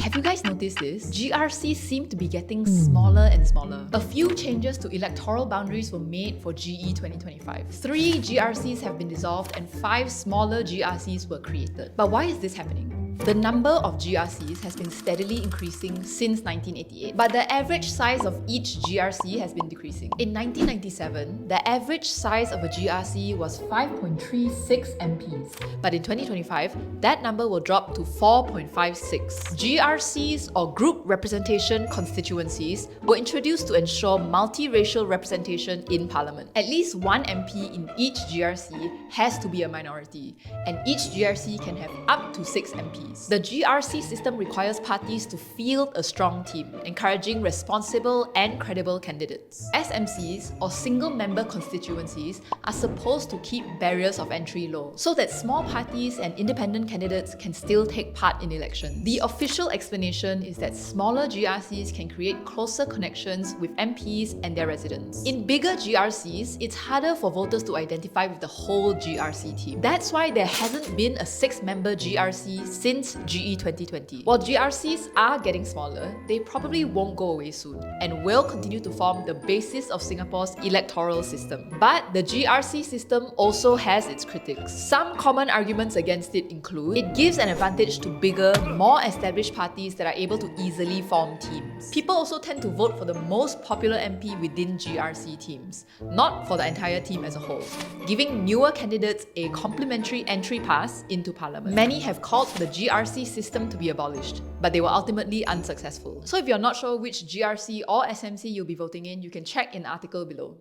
Have you guys noticed this? GRCs seem to be getting smaller and smaller. A few changes to electoral boundaries were made for GE 2025. 3 GRCs have been dissolved and 5 smaller GRCs were created. But why is this happening? The number of GRCs has been steadily increasing since 1988, but the average size of each GRC has been decreasing. In 1997, the average size of a GRC was 5.36 MPs, but in 2025, that number will drop to 4.56. GRCs, or Group Representation Constituencies, were introduced to ensure multiracial representation in Parliament. At least one MP in each GRC has to be a minority, and each GRC can have up to 6 MPs. The GRC system requires parties to field a strong team, encouraging responsible and credible candidates. SMCs, or single-member constituencies, are supposed to keep barriers of entry low, so that small parties and independent candidates can still take part in elections. The official explanation is that smaller GRCs can create closer connections with MPs and their residents. In bigger GRCs, it's harder for voters to identify with the whole GRC team. That's why there hasn't been a 6-member GRC since GE 2020. While GRCs are getting smaller, they probably won't go away soon and will continue to form the basis of Singapore's electoral system. But the GRC system also has its critics. Some common arguments against it include it gives an advantage to bigger, more established parties that are able to easily form teams. People also tend to vote for the most popular MP within GRC teams, not for the entire team as a whole, giving newer candidates a complementary entry pass into Parliament. Many have called for the GRC system to be abolished, but they were ultimately unsuccessful. So if you're not sure which GRC or SMC you'll be voting in, you can check in the article below.